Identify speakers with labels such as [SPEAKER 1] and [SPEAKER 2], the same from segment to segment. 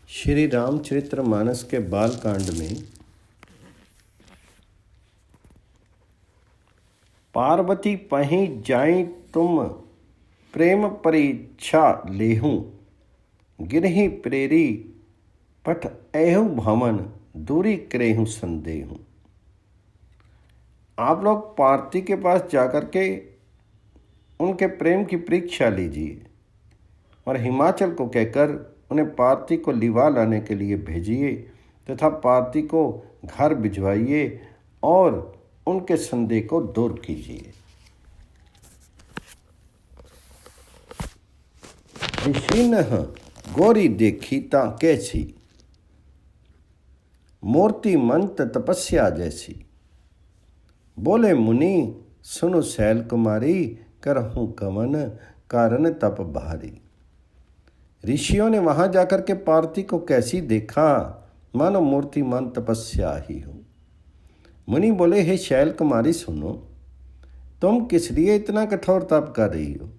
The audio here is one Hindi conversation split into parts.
[SPEAKER 1] श्री रामचरितमानस के बालकांड में पार्वती पहीं जाई तुम प्रेम परीक्षा लेहूं, गिरही प्रेरी पठ एहु भवन दूरी करेहूं संदेहूं। आप लोग पार्वती के पास जाकर के उनके प्रेम की परीक्षा लीजिए और हिमाचल को कहकर उन्हें पार्वती को लिवा लाने के लिए भेजिए तथा पार्वती को घर भिजवाइए और उनके संदेह को दूर कीजिए। ऋषिनः गोरी देखी ता कैसी, मूर्ति मंत तपस्या जैसी। बोले मुनि सुनो शैल कुमारी, करहूं कवन कारण तप भारी। ऋषियों ने वहां जाकर के पार्वती को कैसी देखा, मानो मूर्तिमान तपस्या ही हो। मुनि बोले हे शैल कुमारी सुनो, तुम किस लिए इतना कठोर तप कर रही हो?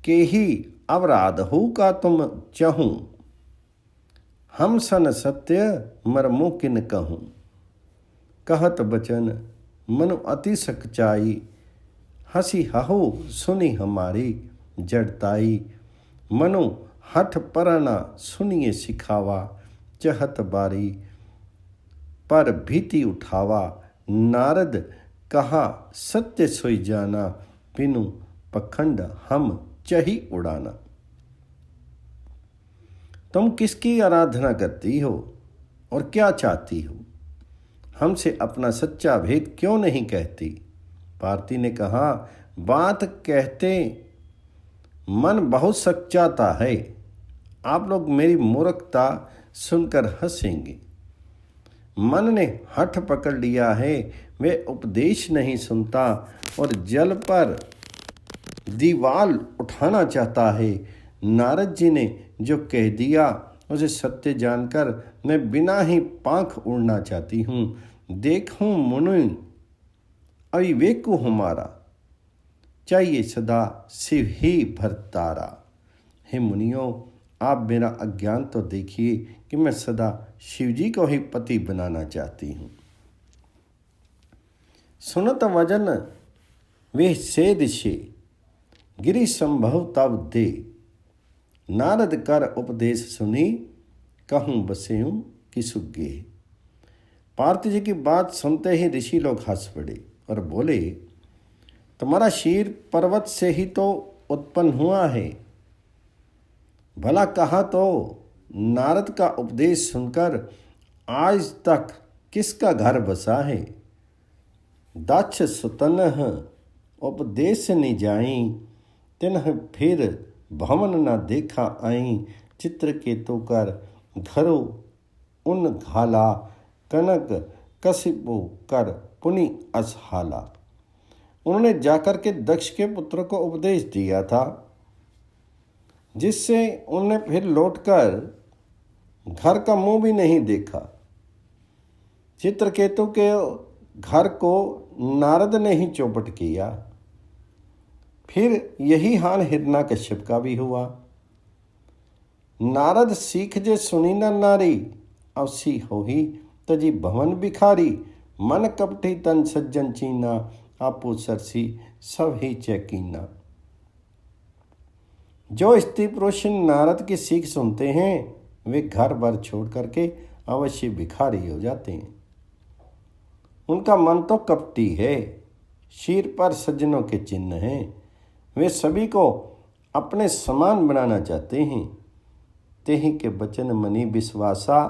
[SPEAKER 1] के ही अवराध हो का तुम चाहूं, हम सन सत्य मरमु किन कहूं। कहत बचन मनु अति सच्चाई, हंसी हहु सुनी हमारी जड़ताई। मनु हठ परना सुनिए सिखावा, चहत बारी पर भीति उठावा। नारद कहा सत्य सोई जाना, बिनु पखंड हम चही उड़ाना। तुम किसकी आराधना करती हो और क्या चाहती हो? हमसे अपना सच्चा भेद क्यों नहीं कहती? पार्वती ने कहा बात कहते मन बहुत सच्चाता है, आप लोग मेरी मूर्खता सुनकर हंसेंगे। मन ने हठ पकड़ लिया है, वे उपदेश नहीं सुनता और जल पर दीवाल उठाना चाहता है। नारद जी ने जो कह दिया उसे सत्य जानकर मैं बिना ही पांख उड़ना चाहती हूँ। देखूं मुनि अविवेकु हमारा, चाहिए सदा शिव ही भरतारा। हे मुनियों, आप मेरा अज्ञान तो देखिए कि मैं सदा शिवजी को ही पति बनाना चाहती हूँ। सुनत वजन वे से दिशे, गिरि संभव तब दे। नारद कर उपदेश सुनी, कहूँ बसेऊं कि सुगे। पार्वती जी की बात सुनते ही ऋषि लोग हंस पड़े और बोले तुम्हारा शीर पर्वत से ही तो उत्पन्न हुआ है। भला कहा तो नारद का उपदेश सुनकर आज तक किसका घर बसा है? दक्ष सुतनह उपदेश नि जाई, तिन्ह फिर भवन न देखा आई। चित्रकेतु कर धरो उन घाला, कनक कसिपो कर पुनि असहाला। उन्होंने जाकर के दक्ष के पुत्र को उपदेश दिया था, जिससे उन्होंने फिर लौटकर घर का मुंह भी नहीं देखा। चित्रकेतु के घर को नारद ने ही चौपट किया। फिर यही हाल हिरण्यकश्यप का भी हुआ। नारद सीख जे सुनी न नारी, अवसी हो ही तजी भवन भिखारी। मन कपटी तन सज्जन चीना, आपो सरसी सब ही चैकीना। जो स्त्री पुरुष नारद की सीख सुनते हैं वे घर बार छोड़ करके अवश्य भिखारी हो जाते हैं। उनका मन तो कपटी है, शीर पर सज्जनों के चिन्ह हैं। वे सभी को अपने समान बनाना चाहते हैं। तेहि के बचन मनी विश्वासा,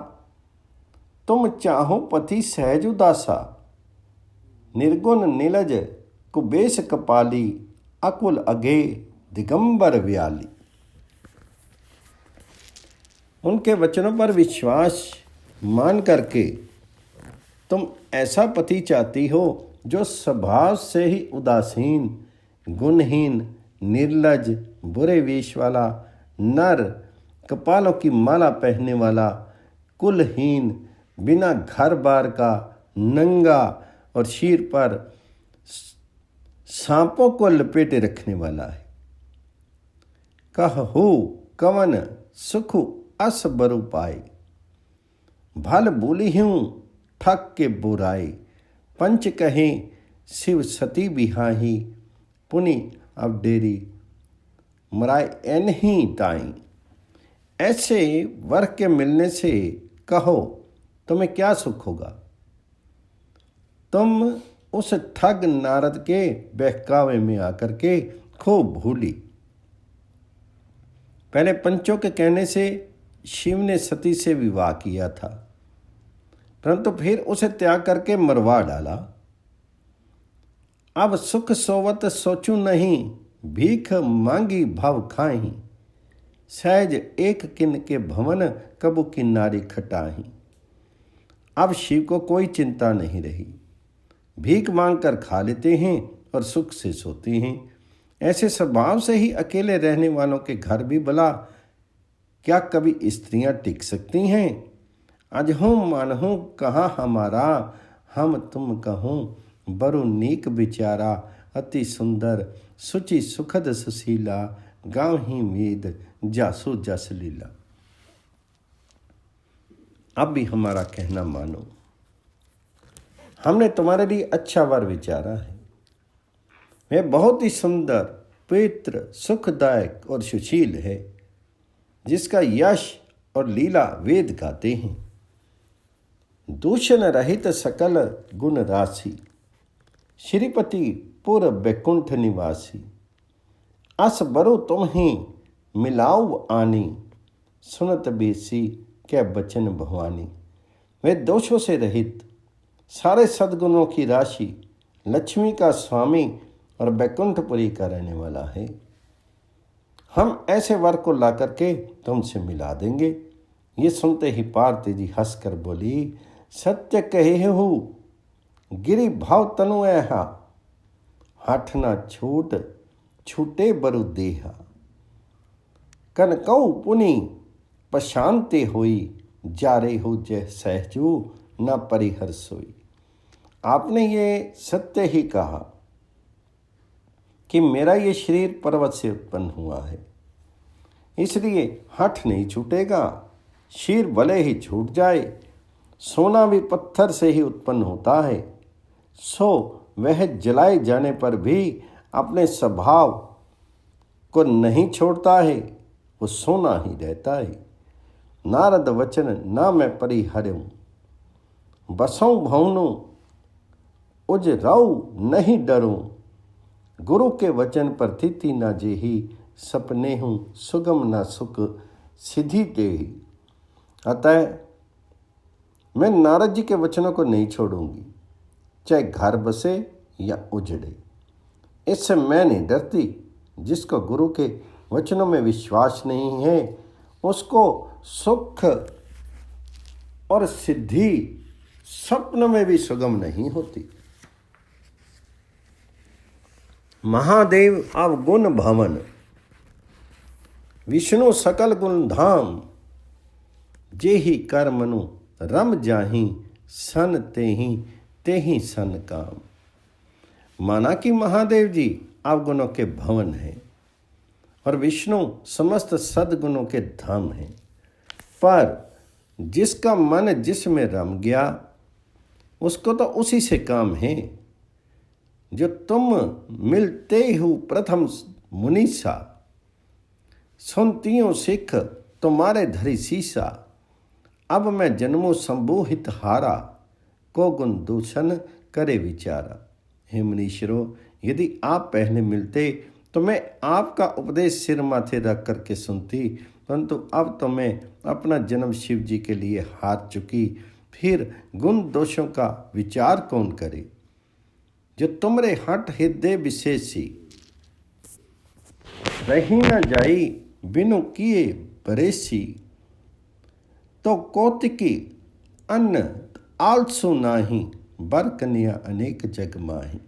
[SPEAKER 1] तुम चाहो पति सहज उदासा। निर्गुण नीलज कुबेश कपाली, अकुल अगे दिगंबर व्याली। उनके वचनों पर विश्वास मान करके तुम ऐसा पति चाहती हो जो स्वभाव से ही उदासीन, गुणहीन, निर्लज, बुरे वेश वाला, नर, कपालों की माला पहनने वाला, कुलहीन, बिना घर बार का, नंगा और शीर पर सांपों को लपेटे रखने वाला है। कहु कवन सुख अस बरु पाए। भल बोली हूँ ठक के बुराई, पंच कहे शिव सती बिहाही, पुनि अब डेरी मराए एन ही ताई। ऐसे वर के मिलने से कहो तुम्हें क्या सुख होगा। तुम उस ठग नारद के बहकावे में आकर के खूब भूली। पहले पंचों के कहने से शिव ने सती से विवाह किया था, परंतु फिर उसे त्याग करके मरवा डाला। अब सुख सोवत सोचू नहीं, भीख मांगी भव खाही, सहज एक किन के भवन कबू की नारी खटाही। अब शिव को कोई चिंता नहीं रही, भीख मांग कर खा लेते हैं और सुख से सोते हैं। ऐसे स्वभाव से ही अकेले रहने वालों के घर भी भला क्या कभी स्त्रियां टिक सकती हैं। अजहूँ मानहूँ कहाँ हमारा, हम तुम कहूँ बरु नीक बिचारा, अति सुंदर सुचि सुखद सुशीला, गाँव ही मेद जासु जस लीला। अब भी हमारा कहना मानो, हमने तुम्हारे लिए अच्छा वर विचारा है। वह बहुत ही सुंदर, पवित्र, सुखदायक और सुशील है, जिसका यश और लीला वेद गाते हैं। दूषण रहित सकल गुण राशि, श्रीपति पुर बैकुंठ निवासी। अस बरु तुम्हें मिलाऊ आनी, सुनत बेसी क्या बचन भवानी। वे दोषों से रहित, सारे सद्गुणों की राशि, लक्ष्मी का स्वामी और बैकुंठपुरी का रहने वाला है। हम ऐसे वर को ला करके तुमसे मिला देंगे। ये सुनते ही पार्वती जी हंसकर बोली, सत्य कहे हो गिरि भाव तनु ऐहा, हाथ ना छूट छूटे बरु देहा। कनकऊ पुनि पशांते होई, जा रे हो जय सहजू न परिहर सोई। आपने ये सत्य ही कहा कि मेरा ये शरीर पर्वत से उत्पन्न हुआ है, इसलिए हठ नहीं छूटेगा। शीर भले ही छूट जाए, सोना भी पत्थर से ही उत्पन्न होता है, सो वह जलाए जाने पर भी अपने स्वभाव को नहीं छोड़ता है, वो सोना ही रहता है। नारद वचन ना मैं परिहरूं, बसों भवनों उज राऊ नहीं डरूं। गुरु के वचन पर थिति ना जेही, सपने हूँ सुगम ना सुख सिद्धि तेही। अतः मैं नारद जी के वचनों को नहीं छोड़ूंगी, चाहे घर बसे या उजड़े। इससे मैं नहीं डरती। जिसको गुरु के वचनों में विश्वास नहीं है, उसको सुख और सिद्धि स्वप्न में भी सुगम नहीं होती। महादेव अवगुण भवन, विष्णु सकल गुण धाम। जेहि कर मनु रम जाहि, सन तेहि सन काम। माना कि महादेव जी अवगुणों के भवन हैं और विष्णु समस्त सद्गुणों के धाम हैं, पर जिसका मन जिसमें रम गया उसको तो उसी से काम है। जो तुम मिलते हो प्रथम मुनीसा, सुनतियों सिख तुम्हारे धरी सीसा। अब मैं जन्मों संबोहित हारा, को गुण दूषण करे विचारा। हे मुनीश्वरों, यदि आप पहले मिलते तो मैं आपका उपदेश सिर माथे रख करके सुनती, परंतु अब तो मैं अपना जन्म शिव जी के लिए हार चुकी, फिर गुण दोषों का विचार कौन करे। जो तुमरे हट हृदय विशेषी, रही न जाई बिनु किए परेशी। तो कौतिकी अन्न आलसु नाही, बर कन्या अनेक जग माही।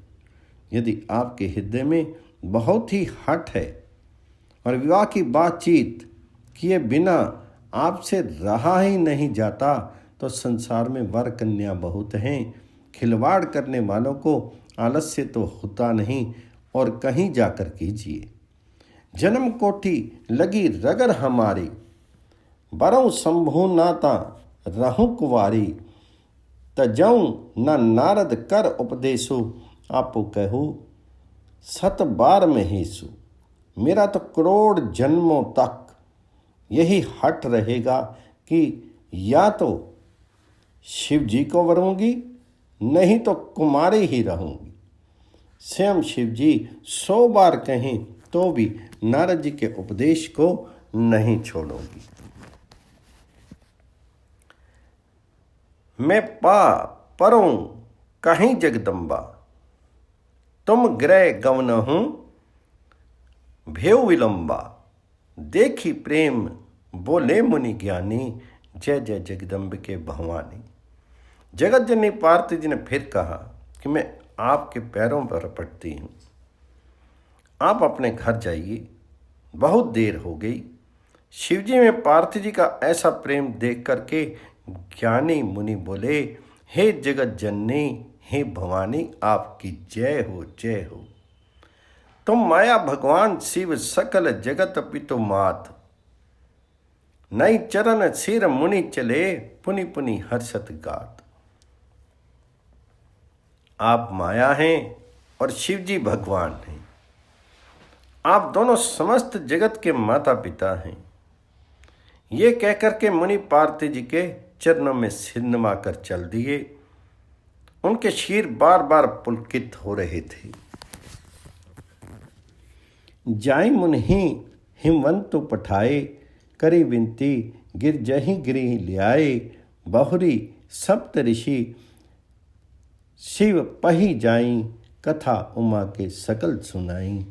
[SPEAKER 1] यदि आपके हृदय में बहुत ही हठ है और विवाह की बातचीत किए बिना आपसे रहा ही नहीं जाता, तो संसार में वर कन्या बहुत हैं। खिलवाड़ करने वालों को आलस्य तो होता नहीं, और कहीं जाकर कीजिए। जन्म कोठी लगी रगर हमारी, बरऊं शंभु नाता रहूं कुवारी, तजऊं न नारद कर उपदेशु, आपो कहू सत बार में हेसु। मेरा तो करोड़ जन्मों तक यही हट रहेगा कि या तो शिव जी को वरूंगी, नहीं तो कुमारी ही रहूंगी। स्वयं शिव जी 100 बार कहें तो भी नारद जी के उपदेश को नहीं छोड़ूंगी। मैं पा परों कहीं जगदम्बा, तुम ग्रह गवन हूं भेव विलंबा। देखी प्रेम बोले मुनि ज्ञानी, जय जय जगदम्बिके भवानी। जगत जननी पार्वती जी ने फिर कहा कि मैं आपके पैरों पर पड़ती हूँ, आप अपने घर जाइए, बहुत देर हो गई। शिवजी में पार्वती जी का ऐसा प्रेम देख करके ज्ञानी मुनि बोले, हे जगत जननी, हे भवानी, आपकी जय हो जय हो। तुम माया भगवान शिव सकल जगत पितु मात, नई चरण सिर मुनि चले, पुनि पुनि हर्षत गात। आप माया हैं और शिव जी भगवान हैं। आप दोनों समस्त जगत के माता पिता हैं। ये कहकर के मुनि पार्वती जी के चरणों में सिर नमा कर चल दिए। उनके शीर बार बार पुलकित हो रहे थे। जाई मुनि हिमवंतु पठाए, करी विनती गिर जही गिरी लियाए। बहुरी सप्त ऋषि शिव पही जाई, कथा उमा के सकल सुनाई।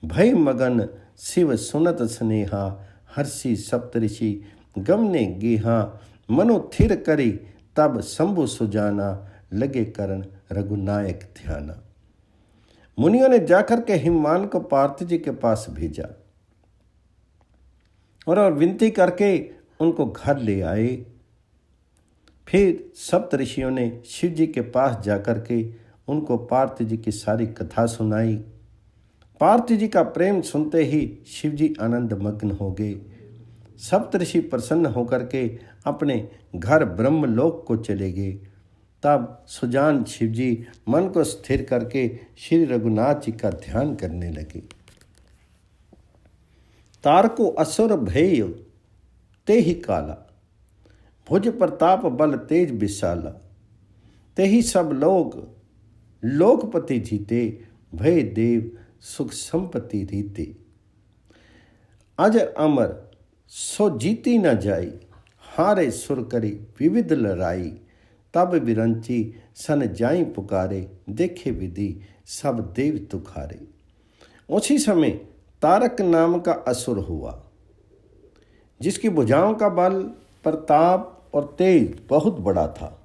[SPEAKER 1] भय मगन शिव सुनत स्नेहा, हर्षि सप्तऋषि गमने गेहा। मनो थिर करी तब शंभु सुजाना, लगे करन रघुनायक ध्याना। मुनियों ने जाकर के हिमवान को पार्वती जी के पास भेजा और विनती करके उनको घर ले आए। फिर सप्त ऋषियों ने शिव जी के पास जाकर के उनको पार्वती जी की सारी कथा सुनाई। पार्वती जी का प्रेम सुनते ही शिव जी आनंद मग्न हो गए। सप्त ऋषि प्रसन्न होकर के अपने घर ब्रह्मलोक को चले गए। तब सुजान शिव जी मन को स्थिर करके श्री रघुनाथ जी का ध्यान करने लगे। तारको असुर भय ते ही काला, भुज प्रताप बल तेज विशाला। ते ही सब लोग लोकपति जीते, भय देव सुख संपत्ति रीते। अजर अमर सो जीती न जाई, हारे सुर करी विविध लड़ाई। तब विरंची सन जाई पुकारे, देखे विधि सब देव तुखारे। उसी समय तारक नाम का असुर हुआ, जिसकी भुजाओं का बल प्रताप और तेज बहुत बड़ा था।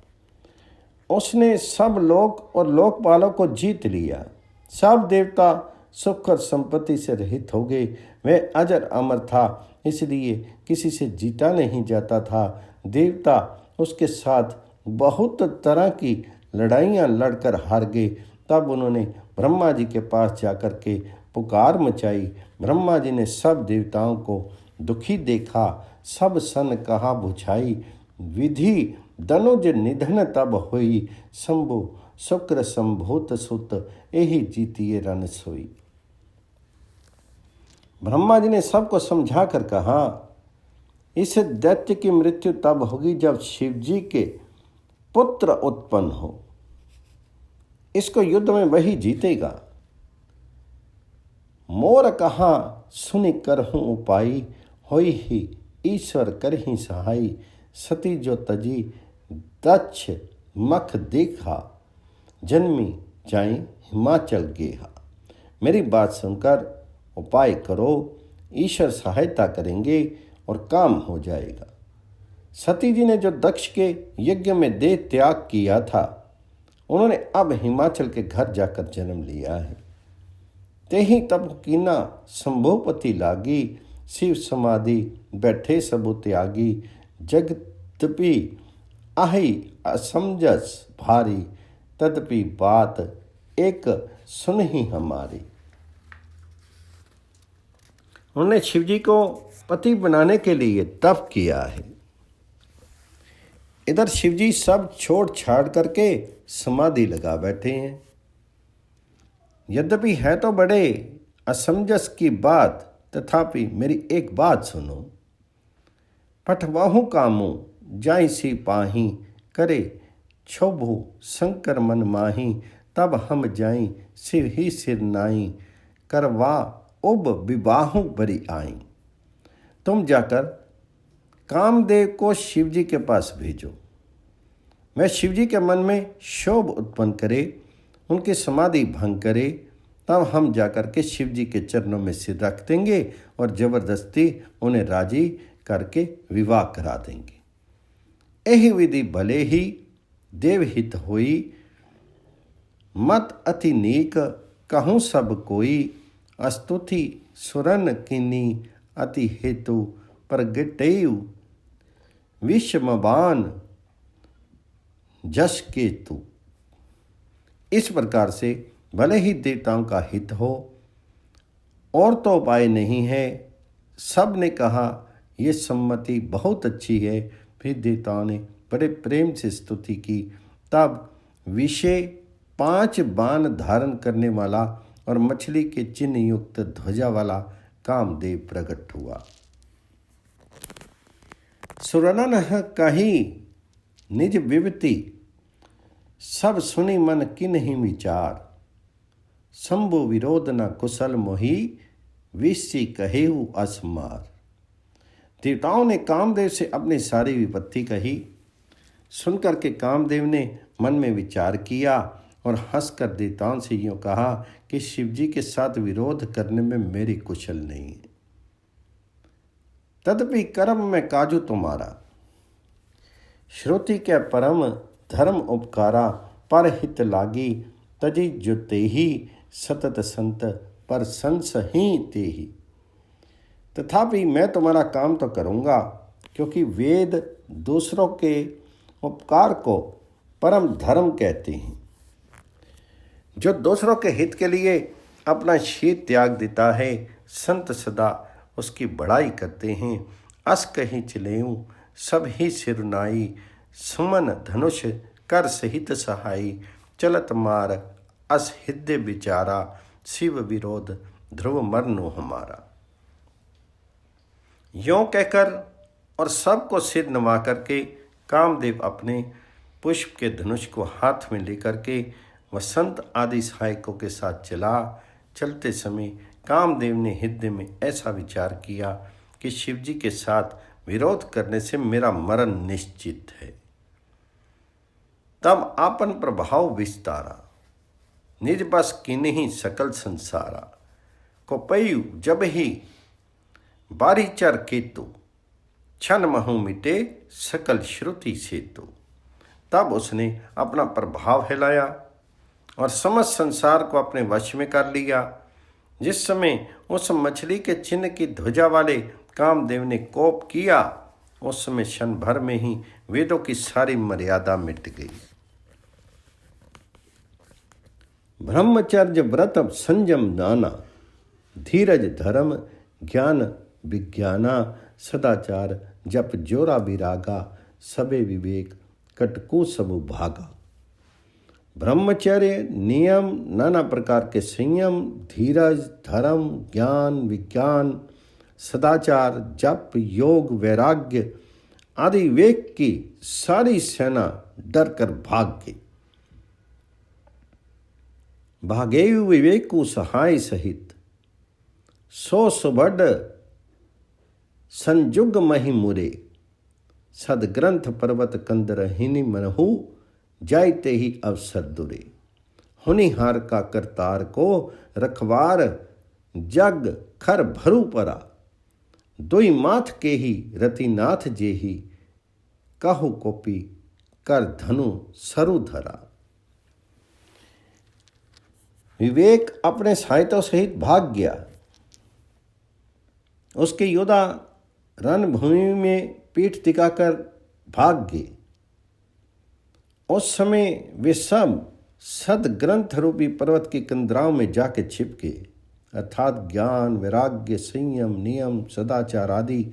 [SPEAKER 1] उसने सब लोक और लोकपालों को जीत लिया। सब देवता सुख और संपत्ति से रहित हो गए। वह अजर अमर था, इसलिए किसी से जीता नहीं जाता था। देवता उसके साथ बहुत तरह की लड़ाइयाँ लड़कर हार गए। तब उन्होंने ब्रह्मा जी के पास जाकर के पुकार मचाई। ब्रह्मा जी ने सब देवताओं को दुखी देखा, सब सन कहा बुझाई। विधि दनुज निधन तब हुई, शंभु शुक्र संभूत सुत, यही जीतिए रन सोई। ब्रह्मा जी ने सबको समझा कर कहा, इस दैत्य की मृत्यु तब होगी जब शिव जी के पुत्र उत्पन्न हो। इसको युद्ध में वही जीतेगा। मोर कहा सुनि करहूं उपाई, होई ही ईश्वर करही सहाई। सती जो तजी दक्ष मख देखा, जन्मी जाई हिमाचल गेहा। मेरी बात सुनकर उपाय करो, ईश्वर सहायता करेंगे और काम हो जाएगा। सती जी ने जो दक्ष के यज्ञ में देह त्याग किया था, उन्होंने अब हिमाचल के घर जाकर जन्म लिया है। ते ही तब कीना शंभुपति लागी, शिव समाधि बैठे सबु त्यागी। जगतपि आही असमझस भारी, तदपि बात एक सुन ही हमारी। उन्होंने शिव जी को पति बनाने के लिए तप किया है। इधर शिवजी सब छोड़ छाड़ करके समाधि लगा बैठे हैं। यद्यपि है तो बड़े असमंजस की बात, तथापि मेरी एक बात सुनो। पठवाहु कामो जाई सी पाही, करे क्षोभु शंकर मन माही, तब हम जाई शिव ही सिर नाई, करवा उब विवाहु बरी आई। तुम जाकर कामदेव को शिवजी के पास भेजो। मैं शिवजी के मन में क्षोभ उत्पन्न करे, उनकी समाधि भंग करे, तब हम जाकर के शिवजी के चरणों में सिर रख देंगे और जबरदस्ती उन्हें राजी करके विवाह करा देंगे। यही विधि भले ही देवहित होई, मत अति नीक कहूँ सब कोई, स्तुति सुरन कीनी अति हेतु, प्रगटेयु विषमवान जस केतु। इस प्रकार से भले ही देवताओं का हित हो और तो उपाय नहीं है। सब ने कहा ये सम्मति बहुत अच्छी है। फिर देवताओं ने बड़े प्रेम से स्तुति की। तब विषय 5 बाण धारण करने वाला और मछली के चिन्ह युक्त ध्वजा वाला कामदेव प्रकट हुआ। सुरनन कही निज विवति, सब सुनी मन किन्हि विचार, शंभु विरोध न कुशल मोही, विषि कहेहु असमार। देवताओं ने कामदेव से अपनी सारी विपत्ति कही। सुनकर के कामदेव ने मन में विचार किया और हंसकर देवताओं से यूँ कहा कि शिवजी के साथ विरोध करने में मेरी कुशल नहीं है। तदपि कर्म में काजू तुम्हारा, श्रुति के परम धर्म उपकारा, पर हित लागी तजी जो तेहि, सतत संत पर संस ही तेहि। तथापि मैं तुम्हारा काम तो करूँगा, क्योंकि वेद दूसरों के उपकार को परम धर्म कहते हैं। जो दूसरों के हित के लिए अपना शीत त्याग देता है, संत सदा उसकी बड़ाई करते हैं। अस कहीं चलेऊँ सब ही सिर नाई, सुमन धनुष कर सहित सहाई, चलत मार अस हृदय विचारा, शिव विरोध ध्रुव मरनो हमारा। यों कहकर और सबको सिर नवा करके कामदेव अपने पुष्प के धनुष को हाथ में लेकर के वसंत आदि सहायकों के साथ चला। चलते समय कामदेव ने हृदय में ऐसा विचार किया कि शिवजी के साथ विरोध करने से मेरा मरण निश्चित है। तब आपन प्रभाव विस्तारा, निज बस किन्हीं सकल संसारा, को पयु जब ही बारी चर केतु, क्षण महु मिटे सकल श्रुति सेतु। तब उसने अपना प्रभाव हिलाया और समस्त संसार को अपने वश में कर लिया। जिस समय उस मछली के चिन्ह की ध्वजा वाले कामदेव ने कोप किया, उस समय क्षण भर में ही वेदों की सारी मर्यादा मिट गई। ब्रह्मचर्य व्रत संयम दाना, धीरज धर्म ज्ञान विज्ञाना, सदाचार जप जोरा विरागा, सबे विवेक कटकू सबु भागा। ब्रह्मचर्य नियम, नाना प्रकार के संयम, धीरज धर्म ज्ञान विज्ञान, सदाचार जप योग वैराग्य आदि विवेक की सारी सेना डर कर भाग गई। भागेयु विवेकु सहाय सहित, सो सुबड संजुग मही मुरे, सदग्रंथ पर्वत कंदर हिनि मनहु, जायते ही अवसर दुरे। हुनिहार का करतार को रखवार, जग खर भरू परा, दुई माथ के ही रतिनाथ जेही, कहु कोपी कर धनु सरु धरा। विवेक अपने सहायता सहित भाग गया। उसके योद्धा रणभूमि में पीठ दिखाकर भाग गए। उस समय वे सब सदग्रंथ रूपी पर्वत की कंदराओं में जाके छिप गए। अर्थात ज्ञान, वैराग्य, संयम, नियम, सदाचार आदि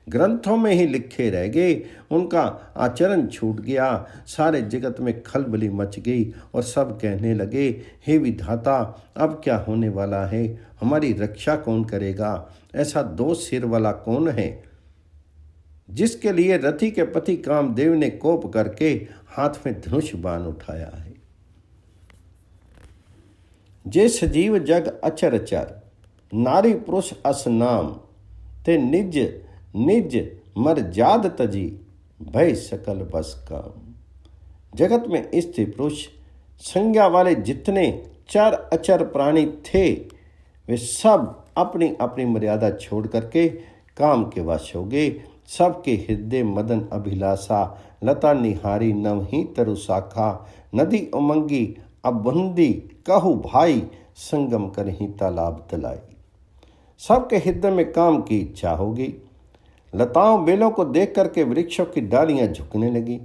[SPEAKER 1] ग्रंथों में ही लिखे रह गए। उनका आचरण छूट गया। सारे जगत में खलबली मच गई और सब कहने लगे, हे विधाता, अब क्या होने वाला है? हमारी रक्षा कौन करेगा? ऐसा दो सिर वाला कौन है जिसके लिए रति के पति कामदेव ने कोप करके हाथ में धनुष बाण उठाया है? जे सजीव जग अचर अचर, नारी पुरुष अस नाम, ते निज निज मर जाद तजी, भय सकल बस काम। जगत में स्त्री पुरुष संज्ञा वाले जितने चर अचर प्राणी थे, वे सब अपनी अपनी मर्यादा छोड़ करके काम के वश हो गए। सबके हृदय मदन अभिलाषा, लता निहारी नवही तरु शाखा, नदी उमंगी अबंदी कहु भाई, संगम करही तालाब तलाई। सबके हृदय में काम की इच्छा हो गई। लताओं बेलों को देख करके वृक्षों की डालियां झुकने लगी।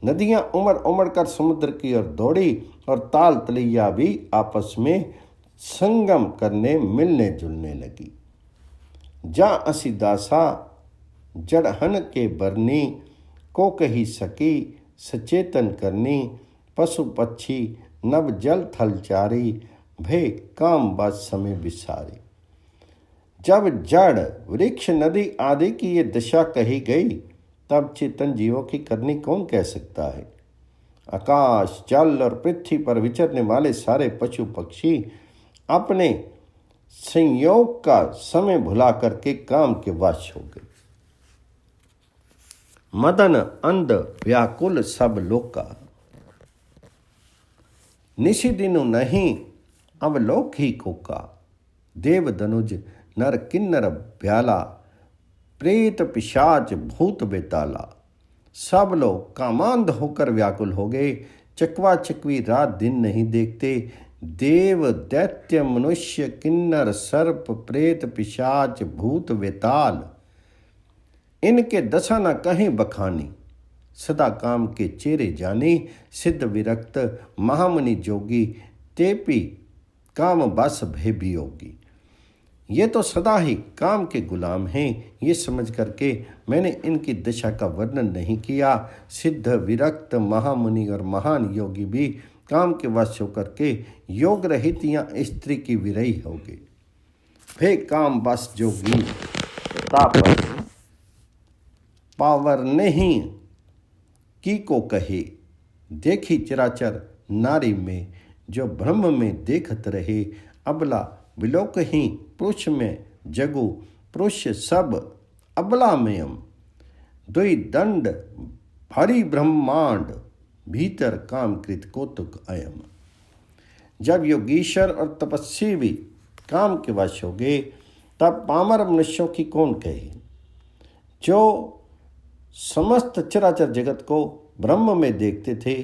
[SPEAKER 1] नदियां उमड़ उमड़ कर समुद्र की ओर दौड़ी और ताल तलैया भी आपस में संगम करने मिलने जुलने लगी। जा असी दासा जड़हन के बरनी, को कही सकी सचेतन करनी, पशु पक्षी नव जल थल चारी, भे काम बात समय विसारी। जब जड़ वृक्ष नदी आदि की ये दशा कही गई, तब चेतन जीवों की करनी कौन कह सकता है? आकाश, जल और पृथ्वी पर विचरने वाले सारे पशु पक्षी अपने संयोग का समय भुला करके काम के वश हो गए। मदन अंध व्याकुल सब लोका, निशि दिनु नहीं अवलोक ही कोका, देव धनुज नर किन्नर ब्याला, प्रेत पिशाच भूत बेताला। सब लोग कामांध होकर व्याकुल हो गए। चकवा चकवी रात दिन नहीं देखते। देव दैत्य मनुष्य किन्नर सर्प प्रेत पिशाच भूत वेताल, इनके दशा न कहीं बखानी। सदा काम के चेहरे जानी, सिद्ध विरक्त महामुनि जोगी, तेपी काम बस भय वियोगी। ये तो सदा ही काम के गुलाम हैं। ये समझ करके मैंने इनकी दशा का वर्णन नहीं किया। सिद्ध विरक्त महामुनि और महान योगी भी काम के वश होकर के योग रहित या स्त्री की विरही हो गई। वे काम बस जोगी तापर पावर नहीं की को कहे, देखी चराचर नारी में, जो ब्रह्म में देखत रहे। अबला विलोक ही पुरुष में जगु, पुरुष सब अबला में। दुई दंड भरी ब्रह्मांड, भीतर काम कृत कौतुक अयम। जब योगीश्वर और तपस्वी भी काम के वश हो गए, तब पामर मनुष्यों की कौन कहे? जो समस्त चराचर जगत को ब्रह्म में देखते थे,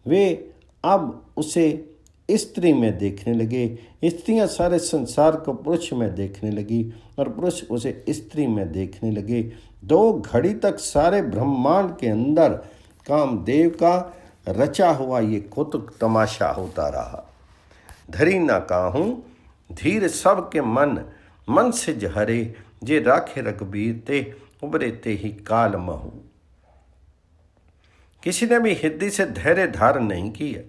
[SPEAKER 1] वे अब उसे स्त्री में देखने लगे। स्त्रियां सारे संसार को पुरुष में देखने लगी और पुरुष उसे स्त्री में देखने लगे। 2 घड़ी तक सारे ब्रह्मांड के अंदर कामदेव का रचा हुआ ये कौतुक तमाशा होता रहा। धरी ना काहूं धीर सब के मन, मन से जहरे, जे राखे रघुबीर ते, उबरे ते ही काल महू। किसी ने भी हृदय से धैर्य धारण नहीं किया।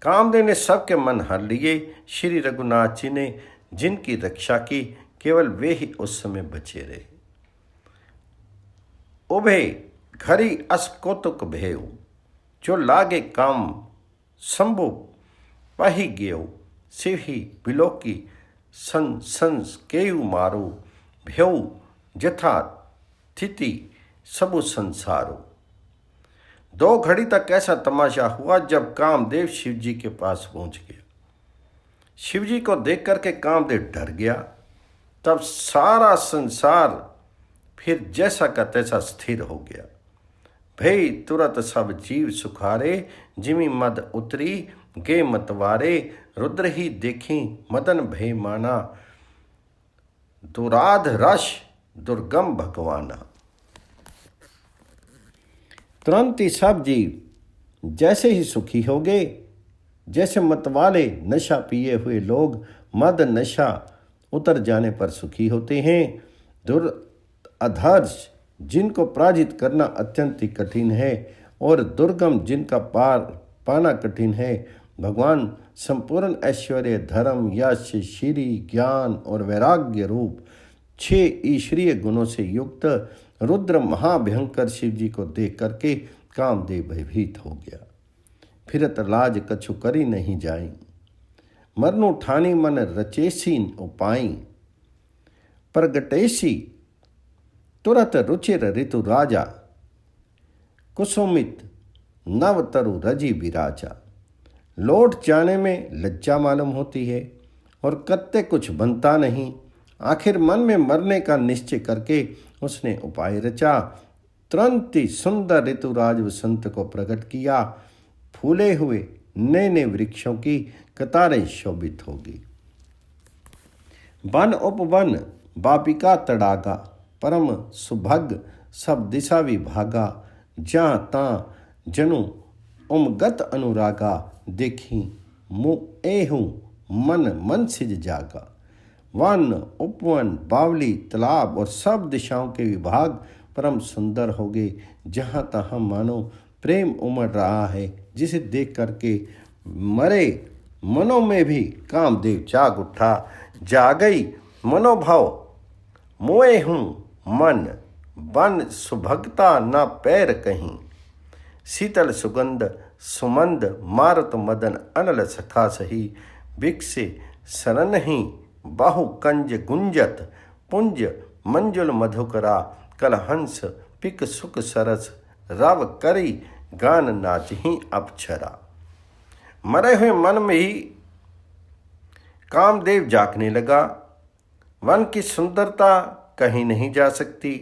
[SPEAKER 1] कामदेव ने सबके मन हर लिए। श्री रघुनाथ जी ने जिनकी रक्षा की, केवल वे ही उस समय बचे रहे। उभे घरी अस कौतुक भेव, जो लागे काम संभु पही गेव, सिवही बिलोकी संस केयु मारो, भेव जथा थिति सबु संसारो। 2 घड़ी तक ऐसा तमाशा हुआ जब कामदेव शिव जी के पास पहुंच गया। शिव जी को देख करके कामदेव डर गया। तब सारा संसार फिर जैसा का तैसा स्थिर हो गया। भई तुरत सब जीव सुखारे, जिमी मद उतरी गे मतवारे, रुद्र ही देखी मदन भय माना, दुराध रश दुर्गम भगवाना। तुरंत ही सब जीव जैसे ही सुखी हो गए, जैसे मतवाले नशा पिए हुए लोग मद नशा उतर जाने पर सुखी होते हैं। अधर्ष जिनको पराजित करना अत्यंत ही कठिन है और दुर्गम जिनका पार पाना कठिन है। भगवान संपूर्ण ऐश्वर्य, धर्म, यश, श्री, ज्ञान और वैराग्य रूप 6 ईश्वरीय गुणों से युक्त रुद्र महाभयंकर शिव जी को देख करके कामदेव भयभीत हो गया। फिरत लाज कछु करी नहीं जाई, मरनु ठानी मन रचेसी उपाई। प्रगटेसी तुरत रुचिर ऋतु राजा, कुसुमित नव तरु रजी विराजा। लौट जाने में लज्जा मालूम होती है और कत्ते कुछ बनता नहीं। आखिर मन में मरने का निश्चय करके उसने उपाय रचा। तुरंत ही सुंदर ऋतुराज वसंत को प्रकट किया। फूले हुए नए नए वृक्षों की कतारें शोभित होगी। वन उपवन बापिका तड़ागा, परम सुभग सब दिशा विभागा। जहाँ तां जनु उमगत अनुरागा, देखी मुँह एहूँ मन मन सिज जागा। वन उपवन बावली तालाब और सब दिशाओं के विभाग परम सुंदर हो गए। जहाँ तहाँ मानो प्रेम उमड़ रहा है, जिसे देख करके मरे मनों में भी कामदेव जाग उठा। जागई मनोभाव मोए हूँ मन, बन सुभगता न पैर कहीं। शीतल सुगंध सुमंद मारुत मदन अनल सखा सही। विकसे सरन ही बाहु कंज गुंजत, पुंज मंजुल मधुकरा। कलहंस पिक सुख सरस, रव करी गान नाच ही अप्सरा। मरे हुए मन में ही कामदेव जागने लगा। वन की सुंदरता कहीं नहीं जा सकती।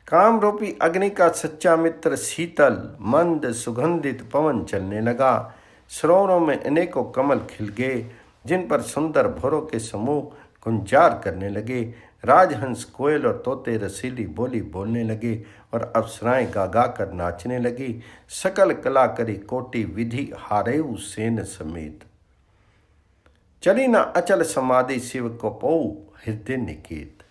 [SPEAKER 1] काम रूपी अग्नि का सच्चा मित्र शीतल मंद सुगंधित पवन चलने लगा। सरोवरों में अनेकों कमल खिल गए, जिन पर सुंदर भौरों के समूह गुंजार करने लगे। राजहंस कोयल और तोते रसीली बोली बोलने लगे और अप्सराएं गा गा कर नाचने लगी। सकल कला करी कोटि विधि हारेऊ सेन समेत। चली न अचल समाधि शिव को पौ हृदय निकेत।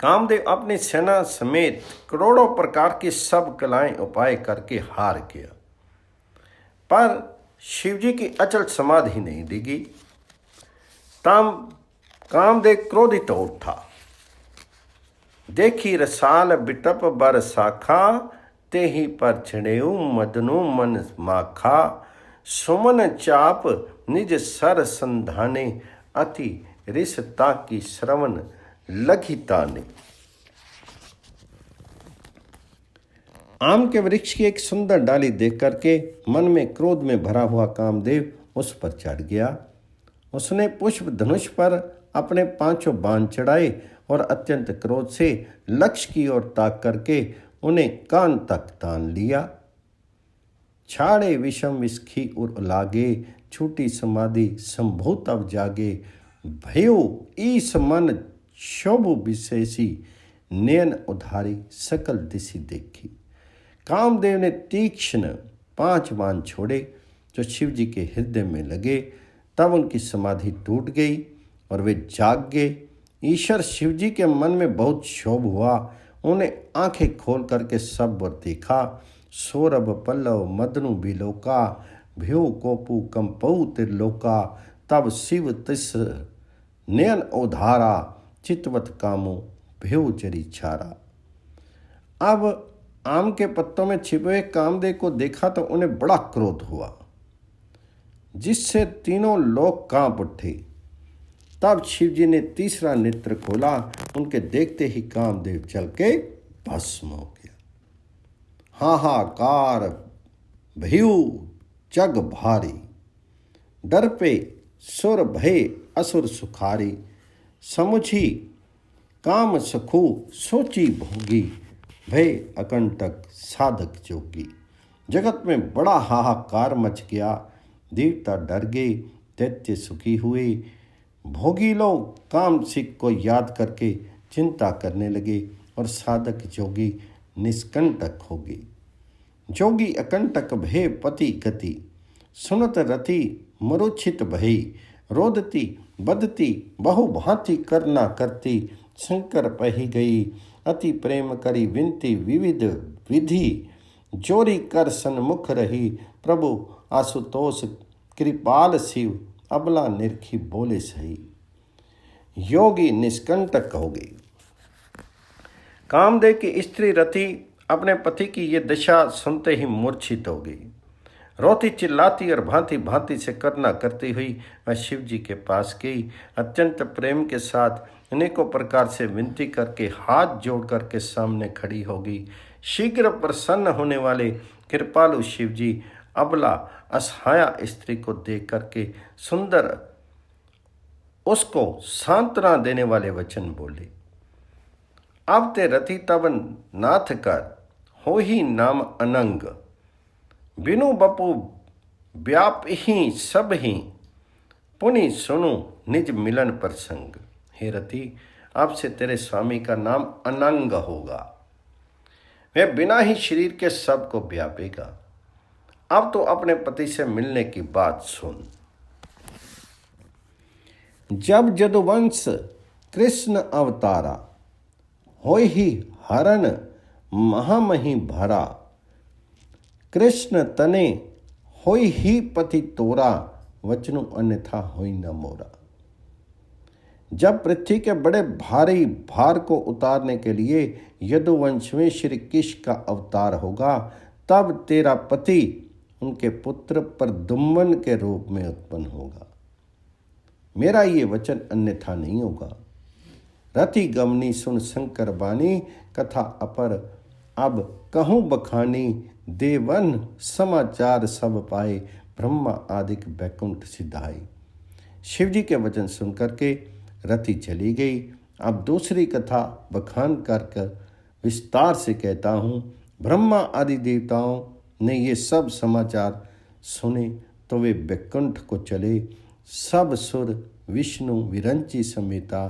[SPEAKER 1] कामदेव अपनी सेना समेत करोड़ों प्रकार की सब कलाएं उपाय करके हार गया, पर शिवजी की अचल समाधि नहीं डिगी। कामदेव क्रोधित हो उठा। देखी रसाल बिटप बर साखा, ते ही पर छड़ेऊ मदनु मन माखा। सुमन चाप निज सर संधाने, अति रिसता की श्रवण लघिता ने। आम के वृक्ष की एक सुंदर डाली देख करके मन में क्रोध में भरा हुआ कामदेव उस पर चढ़ गया। उसने पुष्प धनुष पर अपने 5 बाण चढ़ाए और अत्यंत क्रोध से लक्ष्य की ओर ताक करके उन्हें कान तक तान लिया। छाड़े विषम विस्खी उर लागे, छूटी समाधि संभूत अब जागे। भयो ईस मन शोभु विशेषी, नयन उधारी सकल दिशि देखी। कामदेव ने तीक्ष्ण 5 बाण छोड़े जो शिव जी के हृदय में लगे। तब उनकी समाधि टूट गई और वे जाग गए। ईश्वर शिव जी के मन में बहुत क्षोभ हुआ। उन्हें आंखें खोल करके सब और देखा। सौरभ पल्लव मदनु बिलोका, भ्यो कोपु कंपऊ त्रिलोका। तब शिव तिस नयन उधारा, चितवत कामो भ्यो जरी छारा। अब आम के पत्तों में छिपे हुए कामदेव को देखा तो उन्हें बड़ा क्रोध हुआ, जिससे तीनों लोग कांप उठे। तब शिवजी ने तीसरा नेत्र खोला। उनके देखते ही कामदेव चल के भस्म हो गया। हाहाकार भयु जग भारी, डर पे सुर भय असुर सुखारी। समुझी काम सखू सोची भोगी, भय अकंटक साधक जोगी। जगत में बड़ा हाहाकार मच गया। देवता डर गए, दैत्य सुखी हुए। भोगी लोग काम सिख को याद करके चिंता करने लगे और साधक जोगी निष्कंटक हो गए। जोगी अकंटक भय पति गति, सुनत रति मरुच्छित भई। रोदती बदती बहु भांति करना करती, शंकर पही गई अति प्रेम करी विनती विविध विधि, जोरी कर सन्मुख रही प्रभु आशुतोष कृपाल शिव, अबला निरखी बोले सही। योगी निष्कंटक हो गई। कामदेव की स्त्री रति अपने पति की ये दशा सुनते ही मूर्छित हो गई। रोती चिल्लाती और भांति भांति से करना करती हुई वह शिव जी के पास गई। अत्यंत प्रेम के साथ अनेकों प्रकार से विनती करके हाथ जोड़ करके सामने खड़ी हो गई। शीघ्र प्रसन्न होने वाले कृपालु शिव जी अबला असहाया स्त्री को देख करके सुंदर उसको सांत्वना देने वाले वचन बोले। अब ते रति तब नाथ कर हो ही नाम अनंग, बिनु बपु व्याप ही सब ही, पुनि सुनु निज मिलन प्रसंग। हे रति, अब से तेरे स्वामी का नाम अनंग होगा, वह बिना ही शरीर के सब को व्यापेगा। अब तो अपने पति से मिलने की बात सुन। जब जदुवंश कृष्ण अवतारा, होय ही हरण महामही भरा, कृष्ण तने होय ही पति तोरा, वचनु अन्यथा होई न मोरा। जब पृथ्वी के बड़े भारी भार को उतारने के लिए यदुवंश में श्री कृष्ण का अवतार होगा, तब तेरा पति उनके पुत्र प्रद्युम्न के रूप में उत्पन्न होगा। मेरा ये वचन अन्यथा नहीं होगा। रति गमनी सुन शंकर बानी, कथा अपर अब कहूँ बखानी, देवन समाचार सब पाए, ब्रह्मा आदिक बैकुंठ सिधाई। शिव जी के वचन सुनकर के रति चली गई। अब दूसरी कथा बखान कर विस्तार से कहता हूँ। ब्रह्मा आदि देवताओं ने ये सब समाचार सुने तो वे बैकुंठ को चले। सब सुर विष्णु विरंची समेता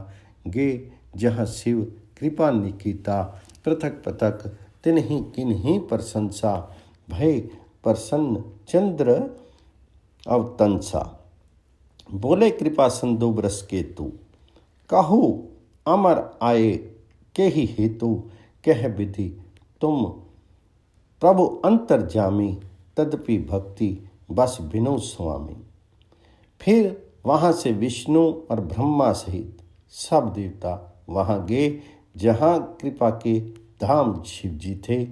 [SPEAKER 1] गे, जहाँ शिव कृपा निकीता, पृथक पृथक तिन्ही किन्हीं प्रशंसा, भय प्रसन्न चंद्र अवतंसा। बोले कृपा सिंधु ब्रस के तू, कहू अमर आए के ही हेतु, कह विधि तुम प्रभु अंतर्जामी, तदपि भक्ति बस बिनु स्वामी। फिर वहाँ से विष्णु और ब्रह्मा सहित सब देवता वहाँ गए जहाँ कृपा के धाम शिव जी थे।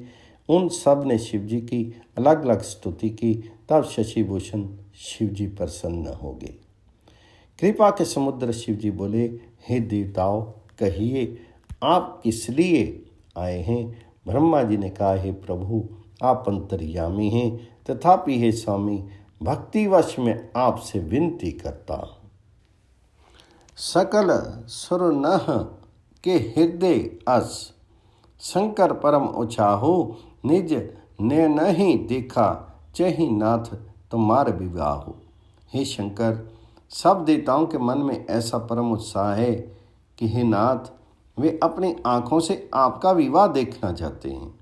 [SPEAKER 1] उन सब ने शिव जी की अलग अलग स्तुति की। तब शशिभूषण शिव जी प्रसन्न हो गए। कृपा के समुद्र शिव जी बोले, हे देवताओं, कहिए आप किस लिए आए हैं। ब्रह्मा जी ने कहा, हे प्रभु, आप अंतर्यामी हैं, तथापि हे स्वामी, भक्तिवश में आपसे विनती करता हूँ। सकल सुर नह के हृदय अस, शंकर परम उचाहु, निज ने नहीं देखा, चही नाथ तुम्हार विवाह। हे शंकर, सब देवताओं के मन में ऐसा परम उत्साह है कि हे नाथ, वे अपनी आंखों से आपका विवाह देखना चाहते हैं।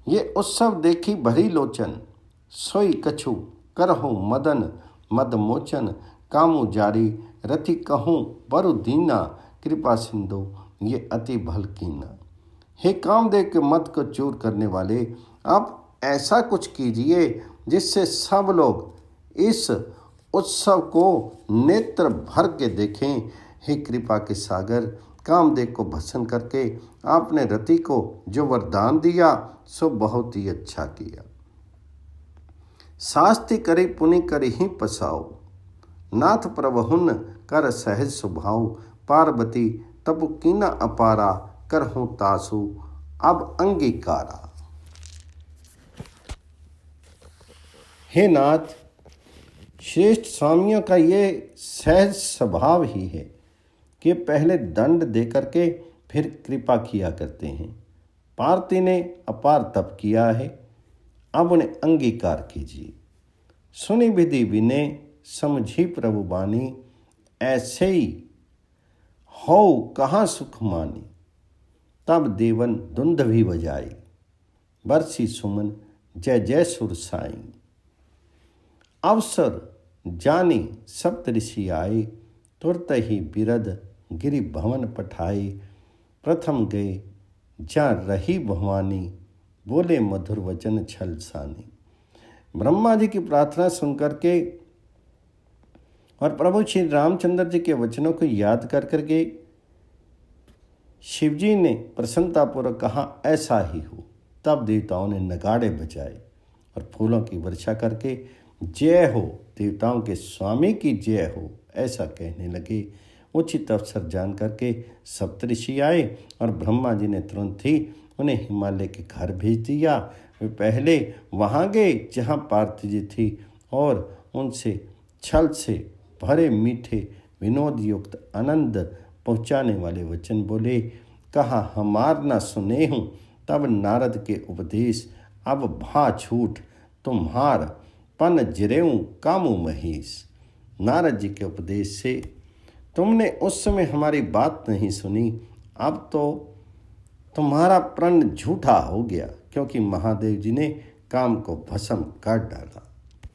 [SPEAKER 1] ये उत्सव देखी भरी लोचन, सोई कछु करहु मदन मद मोचन, कामु जारी रति कहूँ बरु दीना, कृपा सिंधु ये अति भल कीना। हे कामदेव के मत को चूर करने वाले, आप ऐसा कुछ कीजिए जिससे सब लोग इस उत्सव को नेत्र भर के देखें। हे कृपा के सागर, कामदेव को भस्म करके आपने रति को जो वरदान दिया सो बहुत ही अच्छा किया। शास्ति करे पुनि कर ही पसाओ, नाथ प्रभुन कर सहज स्वभाव, पार्वती तब कीना अपारा, करहूँ तासु अब अंगीकारा। हे नाथ, श्रेष्ठ स्वामियों का ये सहज स्वभाव ही है कि पहले दंड देकर के फिर कृपा किया करते हैं। पार्वती ने अपार तप किया है, अब उन्हें अंगीकार कीजिए। सुनी विधि विनय समझी प्रभु बानी, ऐसे ही हो कहाँ सुख मानी। तब देवन दुंदुभि बजाई, बरसी सुमन जय जय सुर साई। अवसर जानी सप्तऋषि आए, तुरत ही बिरद गिरि भवन पठाए। प्रथम गए जहाँ रही भवानी, बोले मधुर वचन छल सानी। ब्रह्मा जी की प्रार्थना सुनकर के और प्रभु श्री रामचंद्र जी के वचनों को याद कर करके शिव जी ने प्रसन्नतापूर्वक कहा ऐसा ही हो। तब देवताओं ने नगाड़े बजाए और फूलों की वर्षा करके जय हो, देवताओं के स्वामी की जय हो, ऐसा कहने लगे। उचित अवसर जान करके सप्तऋषि आए और ब्रह्मा जी ने तुरंत ही उन्हें हिमालय के घर भेज दिया। वे पहले वहाँ गए जहाँ पार्थ जी थी और उनसे छल से भरे मीठे विनोद युक्त आनंद पहुँचाने वाले वचन बोले। कहा हमार न सुने हूँ तब नारद के उपदेश, अब भा छूट तुम्हार पन जिरेऊँ कामू महेश। नारद जी के उपदेश से तुमने उस समय हमारी बात नहीं सुनी, अब तो तुम्हारा प्रण झूठा हो गया, क्योंकि महादेव जी ने काम को भस्म कर डाला।